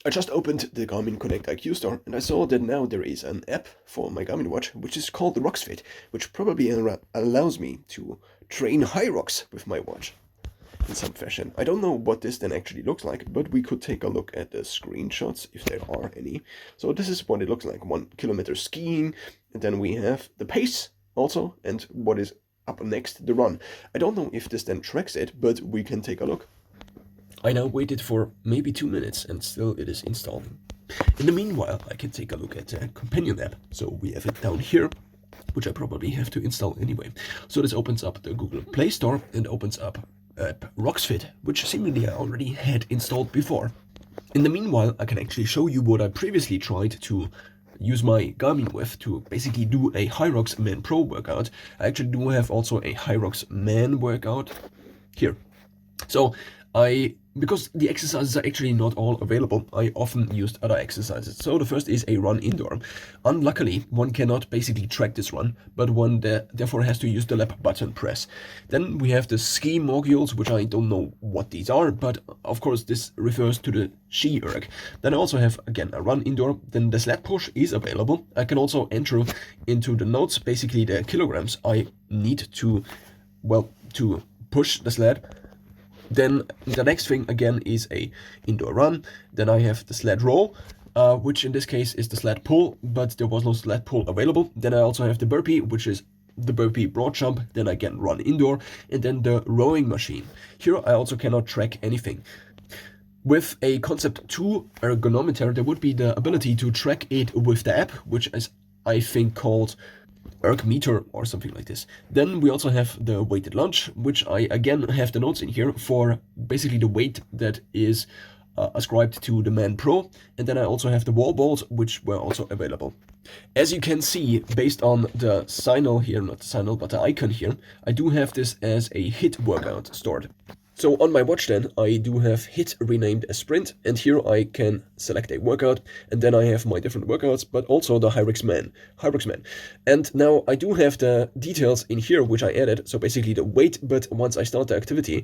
I just opened the Garmin Connect IQ store and I saw that now there is an app for my Garmin watch which is called the RocksFit, which probably allows me to train high rocks with my watch in some fashion. I don't know what this then actually looks like, but we could take a look at the screenshots if there are any. So this is what it looks like: 1 kilometer skiing, and then we have the pace also, and what is up next, the run. I don't know if this then tracks it, but we can take a look. I now waited for maybe 2 minutes and still it is installing. In the meanwhile, I can take a look at the companion app. So we have it down here, which I probably have to install anyway. So this opens up the Google Play Store and opens up app RocksFit, which seemingly I already had installed before. In the meanwhile, I can actually show you what I previously tried to use my Garmin with to basically do a Hyrox Man Pro workout. I actually do have also a Hyrox Man workout here. So because the exercises are actually not all available, I often used other exercises. So the first is a run indoor. Unluckily, one cannot basically track this run, but one therefore has to use the lap button press. Then we have the ski modules, which I don't know what these are, but of course this refers to the ski erg. Then I also have, again, a run indoor. Then the sled push is available. I can also enter into the notes, basically the kilograms I need to push the sled. Then the next thing again is a indoor run. Then I have the sled row, which in this case is the sled pull, but there was no sled pull available. Then I also have the burpee, which is the burpee broad jump. Then again run indoor, and then the rowing machine. Here I also cannot track anything. With a Concept 2 ergonometer, there would be the ability to track it with the app, which is I think called Ergometer or something like this. Then we also have the weighted lunge, which I again have the notes in here for basically the weight that is ascribed to the Man Pro. And then I also have the wall balls, which were also available. As you can see, based on the signal here, not the signal, but the icon here, I do have this as a HIIT workout stored. So on my watch then, I do have HIIT renamed as Sprint, and here I can select a workout, and then I have my different workouts, but also the Hyrox Man. And now I do have the details in here, which I added, so basically the weight, but once I start the activity,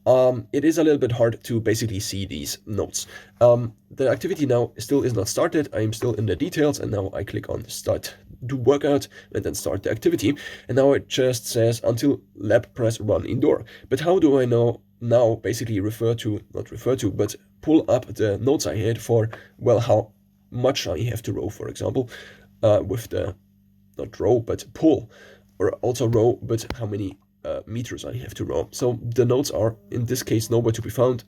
it is a little bit hard to basically see these notes. The activity now still is not started. I am still in the details, and now I click on Start Do Workout, and then Start the activity, and now it just says until lap press run indoor. But how do I know now basically but pull up the notes I had for, well, how much I have to row, for example, with the, not row, but pull, or also row, but how many meters I have to row. So the notes are, in this case, nowhere to be found,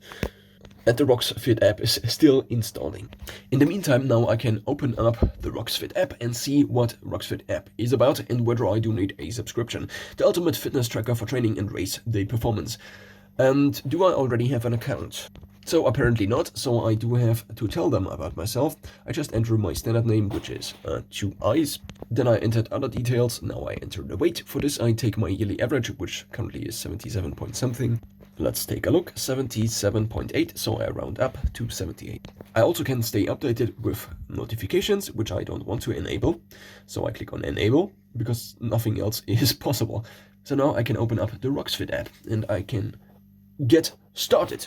and the RocksFit app is still installing. In the meantime, now I can open up the RocksFit app and see what RocksFit app is about and whether I do need a subscription. The ultimate fitness tracker for training and race day performance. And do I already have an account? So apparently not, so I do have to tell them about myself. I just enter my standard name, which is 2 eyes. Then I entered other details. Now I enter the weight. For this I take my yearly average, which currently is 77 point something. Let's take a look, 77.8, so I round up to 78. I also can stay updated with notifications, which I don't want to enable. So I click on enable, because nothing else is possible. So now I can open up the RocksFit app and I can get started.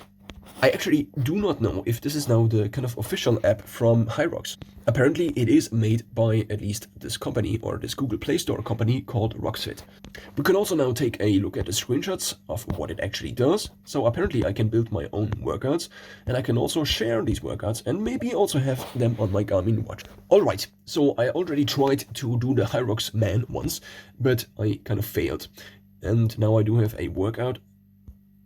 I actually do not know if this is now the kind of official app from Hyrox. Apparently it is made by at least this company, or this Google Play Store company called RocksFit. We can also now take a look at the screenshots of what it actually does. So apparently I can build my own workouts, and I can also share these workouts and maybe also have them on my Garmin watch. Alright, so I already tried to do the Hyrox Man once, but I kind of failed. And now I do have a workout.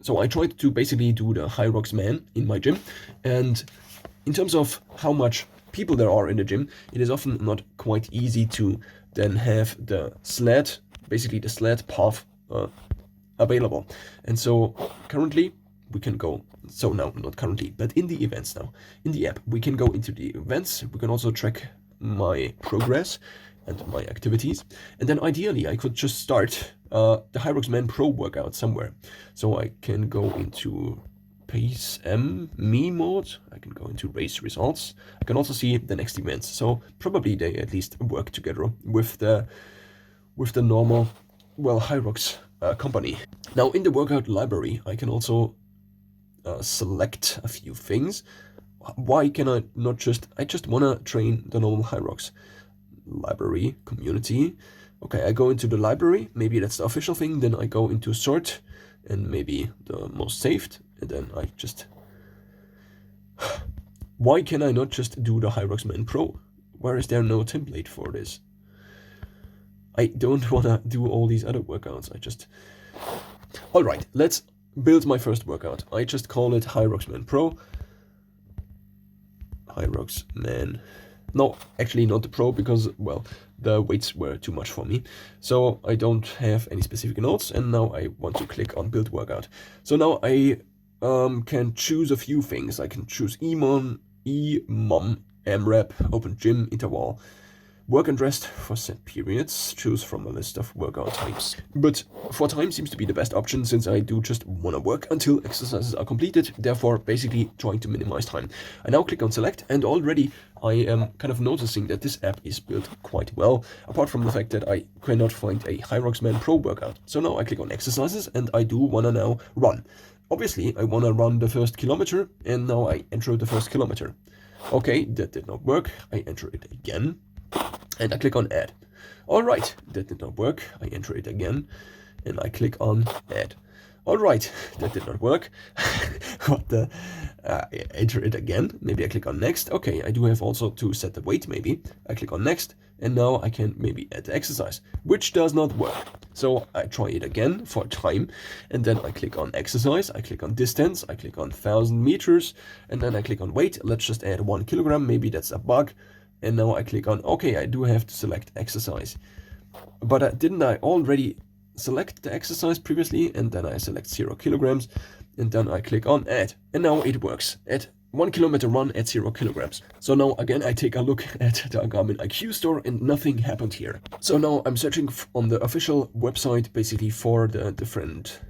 So I tried to basically do the Hyrox Man in my gym, and in terms of how much people there are in the gym, it is often not quite easy to then have the sled, basically the sled path available. And so currently we can go, so now not currently, but in the events now, in the app, we can go into the events. We can also track my progress and my activities, and then ideally I could just start the Hyrox Man Pro workout somewhere. So I can go into Pace Me mode, I can go into race results, I can also see the next events. So probably they at least work together with the normal, well, Hyrox company. Now in the workout library I can also select a few things. Why can I not just, I just wanna train the normal Hyrox. Library, community. Okay, I go into the library, maybe that's the official thing, then I go into sort, and maybe the most saved, and then I just... Why can I not just do the Hyroxman Pro? Where is there no template for this? I don't wanna do all these other workouts, I just... Alright, let's build my first workout. I just call it Hyroxman Pro. Hyroxman... No, actually not the Pro, because, well, the weights were too much for me. So I don't have any specific notes, and now I want to click on Build Workout. So now I can choose a few things. I can choose EMOM, AMRAP, Open Gym, Interval, Work and rest for set periods. Choose from a list of workout types. But for time seems to be the best option, since I do just want to work until exercises are completed, therefore basically trying to minimize time. I now click on select, and already I am kind of noticing that this app is built quite well, apart from the fact that I cannot find a Hyroxman Pro workout. So now I click on exercises, and I do want to now run. Obviously I want to run the first kilometer, and now I enter the first kilometer. Okay, that did not work. I enter it again. And I click on add. Alright, that did not work. I enter it again, and I click on add. Alright, that did not work. What the? I enter it again. Maybe I click on next. Okay, I do have also to set the weight, maybe. I click on next, and now I can maybe add the exercise, which does not work. So I try it again for time, and then I click on exercise, I click on distance, I click on 1000 meters, and then I click on weight. Let's just add 1 kilogram, maybe that's a bug. And now I click on, okay, I do have to select exercise. But didn't I already select the exercise previously? And then I select 0 kilograms, and then I click on add. And now it works. At 1 kilometer run at 0 kilograms. So now again I take a look at the Garmin IQ store, and nothing happened here. So now I'm searching on the official website basically for the different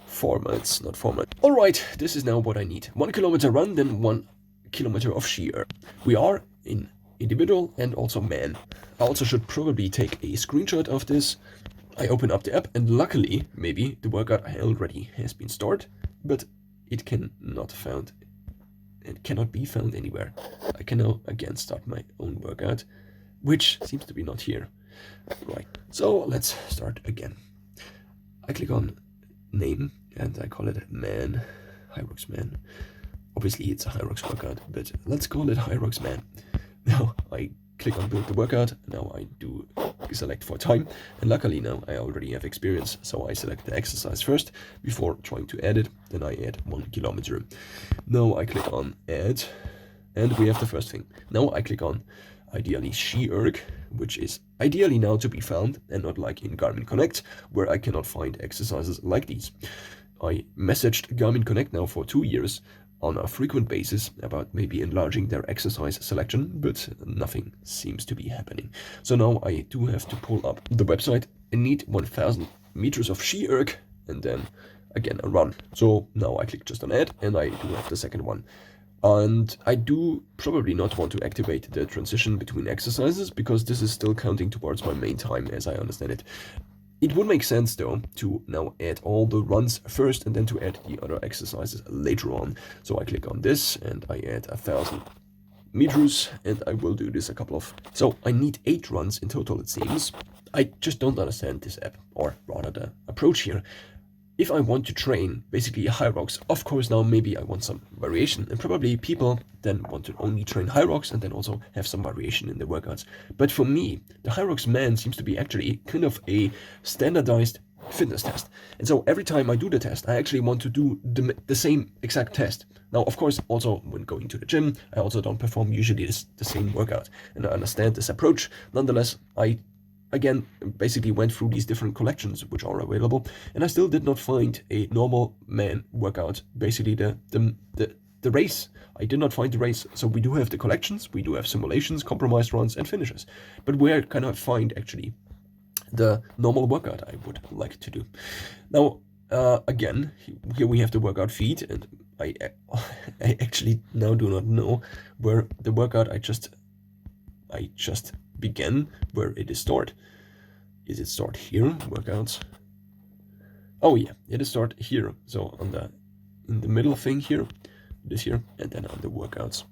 formats, not format. Alright, this is now what I need. 1 kilometer run, then 1 kilometer of shear. We are in individual and also man. I also should probably take a screenshot of this. I open up the app, and luckily maybe the workout already has been stored, but it cannot be found anywhere. I can now again start my own workout, which seems to be not here. Right, so let's start again. I click on name, and I call it man, Hyroxman. Obviously it's a Hyrox workout, but let's call it Hyroxman. Now I click on build the workout. Now I do select for time, and luckily now I already have experience, so I select the exercise first before trying to add it. Then I add 1 kilometer. Now I click on add, and we have the first thing. Now I click on ideally SheErg, which is ideally now to be found, and not like in Garmin Connect, where I cannot find exercises like these. I messaged Garmin Connect now for 2 years on a frequent basis about maybe enlarging their exercise selection, but nothing seems to be happening. So now I do have to pull up the website and need 1000 meters of SheErg, and then again a run. So now I click just on add, and I do have the second one. And I do probably not want to activate the transition between exercises, because this is still counting towards my main time as I understand it. It would make sense though to now add all the runs first, and then to add the other exercises later on. So I click on this, and I add 1000 meters, and I will do this a couple of... So I need 8 runs in total, it seems. I just don't understand this app, or rather the approach here. If I want to train basically Hyrox, of course now maybe I want some variation, and probably people then want to only train Hyrox and then also have some variation in the workouts. But for me, the Hyroxman seems to be actually kind of a standardized fitness test. And so every time I do the test, I actually want to do the same exact test. Now, of course, also when going to the gym, I also don't perform usually the same workout. And I understand this approach. Nonetheless, I again basically went through these different collections which are available, and I still did not find a normal man workout. Basically the race, I did not find the race. So we do have the collections, we do have simulations, compromised runs, and finishes, but where can I find actually the normal workout I would like to do? Now again, here we have the workout feed, and I actually now do not know where the workout I just began, where it is stored. Is it stored here? Workouts. Oh yeah, it is stored here. So in the middle thing here, this here, and then on the workouts.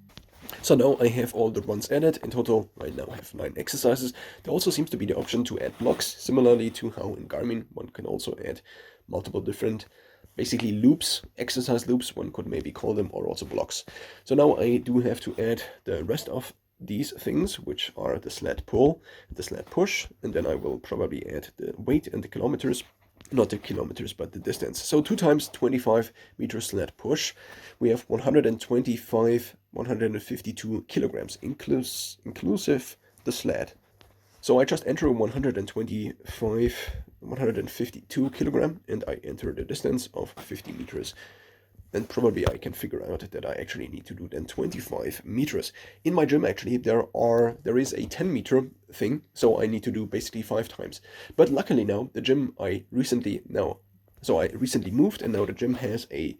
So now I have all the runs added. In total, I now have 9 exercises. There also seems to be the option to add blocks, similarly to how in Garmin one can also add multiple different, basically loops, exercise loops, one could maybe call them, or also blocks. So now I do have to add the rest of these things, which are the sled pull, the sled push, and then I will probably add the weight and the kilometers. Not the kilometers, but the distance. So 2 times 25 meter sled push, we have 152 kilograms, inclusive the sled. So I just enter 152 kilogram, and I enter the distance of 50 meters. Then probably I can figure out that I actually need to do then 25 meters. In my gym, actually, there is a 10-meter thing, so I need to do basically 5 times. But luckily now, the gym I recently moved, and now the gym has a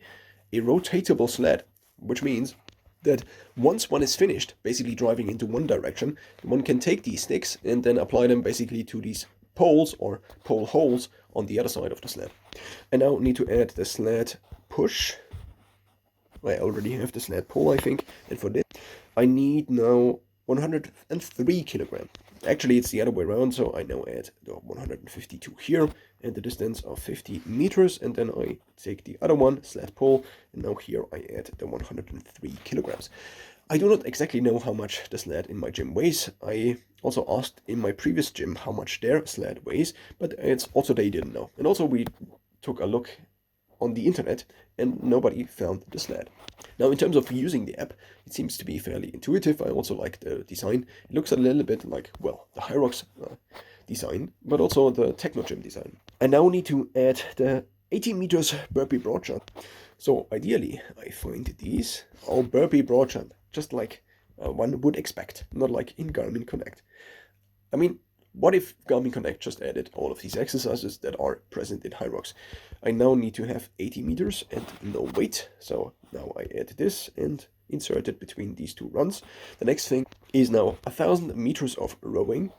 rotatable sled, which means that once one is finished basically driving into one direction, one can take these sticks and then apply them basically to these poles or pole holes on the other side of the sled. I now need to add the sled push. I already have the sled pull, I think, and for this I need now 103 kilogram. Actually, it's the other way around, so I now add the 152 here and the distance of 50 meters, and then I take the other one, sled pull, and now here I add the 103 kilograms. I do not exactly know how much the sled in my gym weighs. I also asked in my previous gym how much their sled weighs, but it's also they didn't know. And also we took a look on the internet and nobody found the sled. Now in terms of using the app, it seems to be fairly intuitive. I also like the design. It looks a little bit like, well, the Hyrox design, but also the Technogym design. I now need to add the 18 meters burpee broad jump. So ideally I find these all burpee broad jump, just like one would expect, not like in Garmin Connect. I mean, what if Garmin Connect just added all of these exercises that are present in Hyrox? I now need to have 80 meters and no weight. So now I add this and insert it between these 2 runs. The next thing is now 1,000 meters of rowing.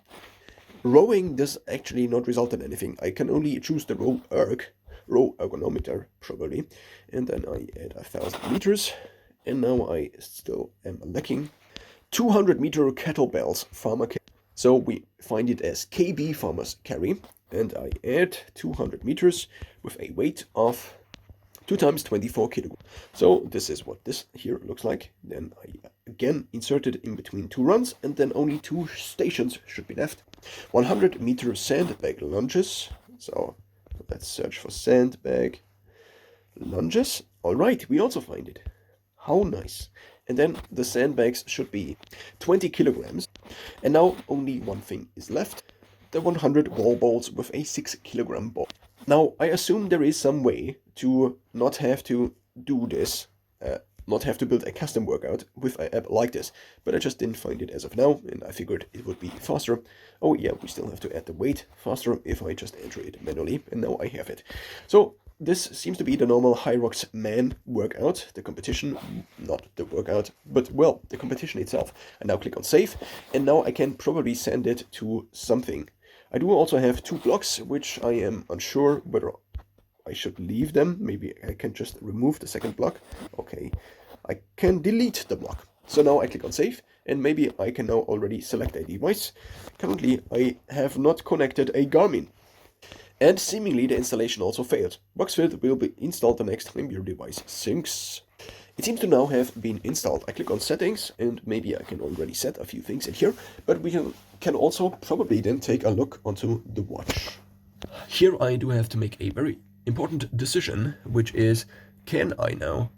Rowing does actually not result in anything. I can only choose the row ergometer probably. And then I add 1,000 meters. And now I still am lacking 200 meter kettlebells farmer carry. So we find it as KB farmers carry, and I add 200 meters with a weight of 2 times 24 kilograms. So this is what this here looks like. Then I again insert it in between 2 runs, and then only 2 stations should be left. 100 meter sandbag lunges. So let's search for sandbag lunges. All right, we also find it. How nice. And then the sandbags should be 20 kilograms. And now only one thing is left. The 100 wall balls with a 6 kilogram ball. Now I assume there is some way to not have to do this, not have to build a custom workout with an app like this. But I just didn't find it as of now, and I figured it would be faster. Oh yeah, we still have to add the weight faster if I just enter it manually, and now I have it. So this seems to be the normal Hyrox man workout, the competition, not the workout, but well, the competition itself. I now click on save, and now I can probably send it to something. I do also have 2 blocks, which I am unsure whether I should leave them. Maybe I can just remove the second block. Okay, I can delete the block. So now I click on save, and maybe I can now already select a device. Currently, I have not connected a Garmin. And seemingly the installation also failed. RoxFit will be installed the next time your device syncs. It seems to now have been installed. I click on settings, and maybe I can already set a few things in here, but we can also probably then take a look onto the watch. Here I do have to make a very important decision, which is, can I now,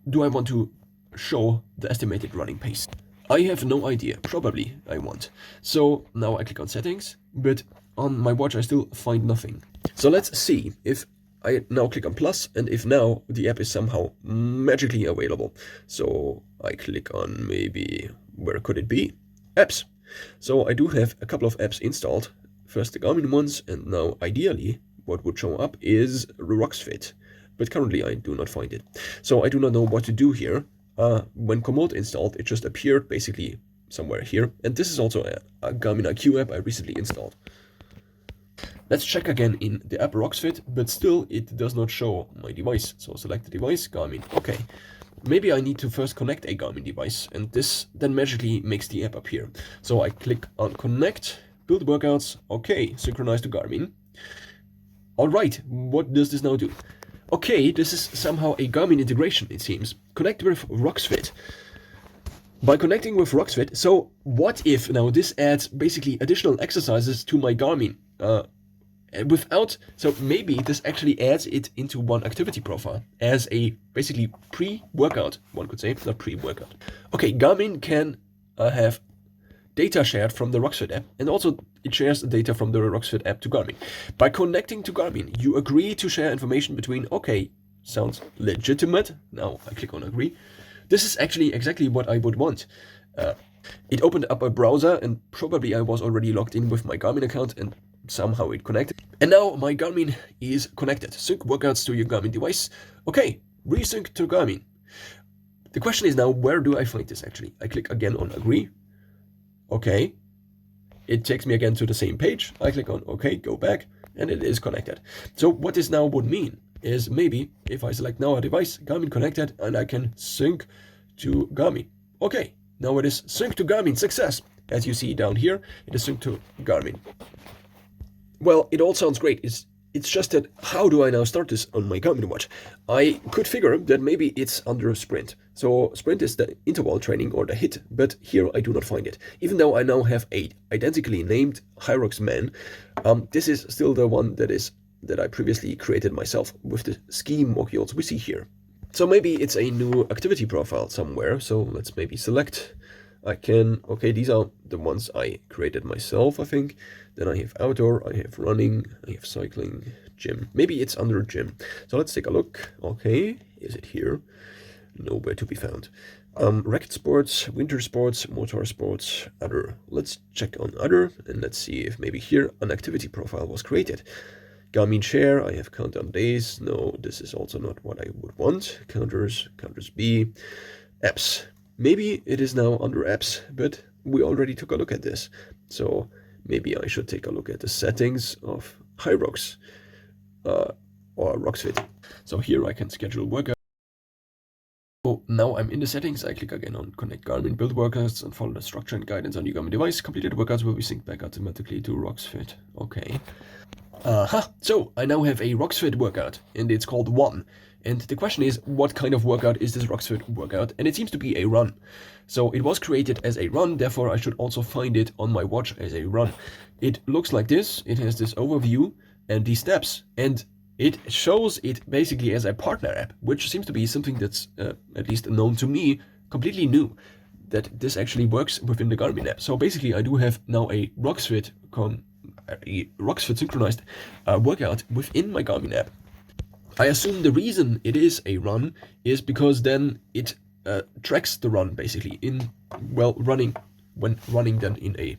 do I want to show the estimated running pace? I have no idea. Probably I want. So now I click on settings, but on my watch I still find nothing. So let's see if I now click on plus, and if now the app is somehow magically available. So I click on maybe, where could it be? Apps. So I do have a couple of apps installed. First the Garmin ones, and now ideally what would show up is RoxFit. But currently I do not find it. So I do not know what to do here. When Komoot installed, it just appeared basically somewhere here. And this is also a Garmin IQ app I recently installed. Let's check again in the app RoxFit, but still it does not show my device. So select the device, Garmin. Okay, maybe I need to first connect a Garmin device, and this then magically makes the app appear. So I click on connect, build workouts, okay, synchronize to Garmin. All right, what does this now do? Okay, this is somehow a Garmin integration, it seems. Connect with RoxFit. By connecting with RoxFit, so what if now this adds basically additional exercises to my Garmin? So maybe this actually adds it into one activity profile as a basically pre-workout, one could say, not pre-workout. Okay, Garmin can have data shared from the RoxFit app, and also it shares the data from the RoxFit app to Garmin. By connecting to Garmin, you agree to share information between, okay, sounds legitimate. Now I click on agree. This is actually exactly what I would want. It opened up a browser, and probably I was already logged in with my Garmin account, and somehow it connected. And now my Garmin is connected. Sync workouts to your Garmin device. Okay, resync to Garmin. The question is now, where do I find this actually? I click again on agree. Okay, it takes me again to the same page. I click on okay, go back, and it is connected. So what this now would mean is maybe if I select now a device, Garmin connected, and I can sync to Garmin. Okay, now it is sync to Garmin, success. As you see down here, it is synced to Garmin. Well, it all sounds great. It's just that how do I now start this on my Garmin watch? I could figure that maybe it's under sprint. So sprint is the interval training or the HIIT, but here I do not find it. Even though I now have a identically named Hyrox Man, this is still the one that I previously created myself with the ski modules we see here. So maybe it's a new activity profile somewhere. So let's maybe select. Okay, these are the ones I created myself, I think. Then I have outdoor, I have running, I have cycling, gym. Maybe it's under gym. So let's take a look. Okay, is it here? Nowhere to be found. Racket sports, winter sports, motor sports, other. Let's check on other, and let's see if maybe here an activity profile was created. Garmin share, I have countdown days. No, this is also not what I would want. Counters B. Apps. Maybe it is now under apps, but we already took a look at this. So maybe I should take a look at the settings of Hyrox or RoxFit. So here I can schedule workout. So now I'm in the settings. I click again on connect Garmin, build workouts, and follow the structure and guidance on your Garmin device. Completed workouts will be synced back automatically to RoxFit. Okay. So I now have a RoxFit workout, and it's called One. And the question is, what kind of workout is this RoxFit workout? And it seems to be a run. So it was created as a run, therefore I should also find it on my watch as a run. It looks like this. It has this overview and these steps, and it shows it basically as a partner app, which seems to be something that's, at least known to me, completely new, that this actually works within the Garmin app. So basically I do have now a RoxFit synchronized workout within my Garmin app. I assume the reason it is a run is because then it tracks the run basically when running then in a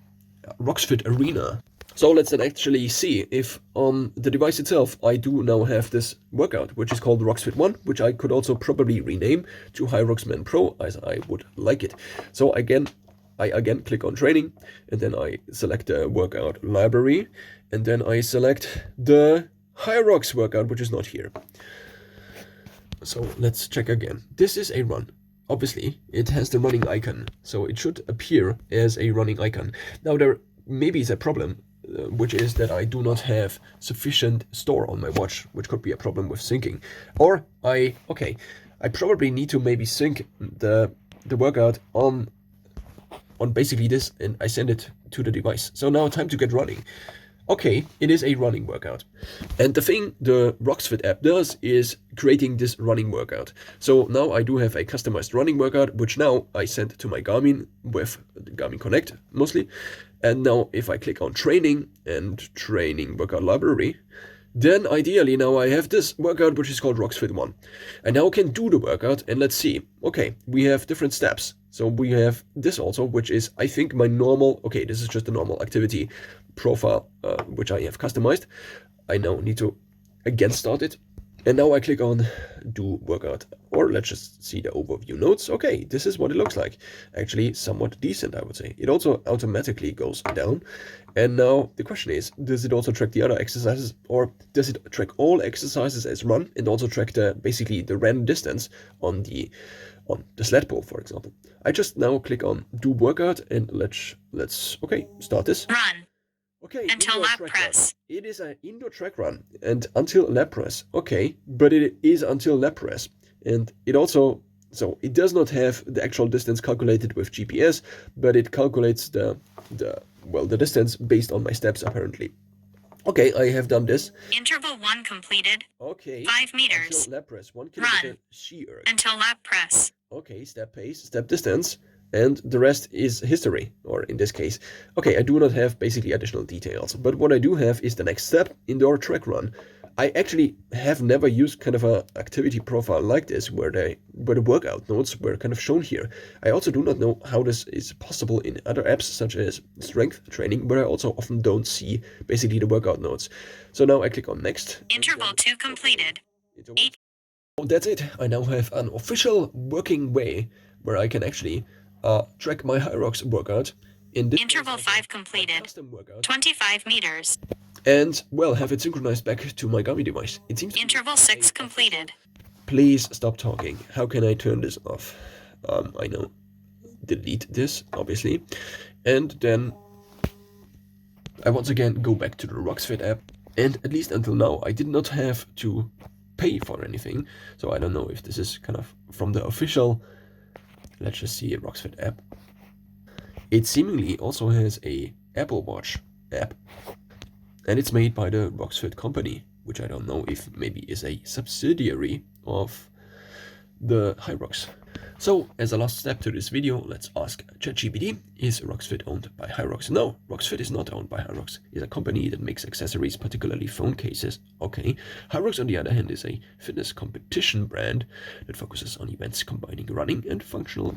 RoxFit arena. So let's then actually see if on the device itself I do now have this workout, which is called RoxFit One, which I could also probably rename to Hyrox Man Pro as I would like it. So I again click on training, and then I select the workout library, and then I select the Hyrox workout, which is not here. So let's check again. This is a run. Obviously, it has the running icon, so it should appear as a running icon. Now there maybe is a problem, which is that I do not have sufficient store on my watch, which could be a problem with syncing. Or I probably need to maybe sync the workout on basically this, and I send it to the device. So now time to get running. Okay, it is a running workout. And the thing the RoxFit app does is creating this running workout. So now I do have a customized running workout, which now I send to my Garmin with the Garmin Connect mostly. And now if I click on training and training workout library, then ideally now I have this workout, which is called RoxFit One. I now can do the workout, and let's see. Okay, we have different steps. So we have this also, which is, I think, my normal, okay, this is just a normal activity profile, which I have customized. I now need to again start it. And now I click on do workout, or let's just see the overview notes. Okay, this is what it looks like. Actually, somewhat decent, I would say. It also automatically goes down. And now the question is, does it also track the other exercises, or does it track all exercises as run and also track basically the ran distance on the sled pull, for example? I just now click on do workout and let's okay, start this. Run. Okay, Until lat press. It is an indoor track run and until lat press. Okay, but it is until lat press. And it also, so it does not have the actual distance calculated with GPS, but it calculates the distance based on my steps apparently. Okay, I have done this. Interval 1 completed. Okay. 5 meters. Until lat press, 1 kilometer ski erg. Until lat press. Okay, step pace, step distance, and the rest is history, or in this case. Okay, I do not have basically additional details, but what I do have is the next step, indoor track run. I actually have never used kind of a activity profile like this, where the workout notes were kind of shown here. I also do not know how this is possible in other apps, such as strength training, where I also often don't see basically the workout notes. So now I click on next. Interval 2 completed. That's it. I now have an official working way where I can actually track my Hyrox workout in this Interval 5 completed. Custom workout. 25 meters. And, well, have it synchronized back to my Garmin device. It seems Interval 6 completed. Please stop talking. How can I turn this off? I know. Delete this, obviously. And then I once again go back to the RoxFit app. And at least until now, I did not have to pay for anything. So I don't know if this is kind of from the official, let's just see, a RoxFit app. It seemingly also has a Apple Watch app. And it's made by the RoxFit company, which I don't know if maybe is a subsidiary of the Hyrox. So, as a last step to this video, let's ask ChatGPT, is RoxFit owned by Hyrox? No, RoxFit is not owned by Hyrox. It's a company that makes accessories, particularly phone cases. Okay. Hyrox, on the other hand, is a fitness competition brand that focuses on events combining running and functional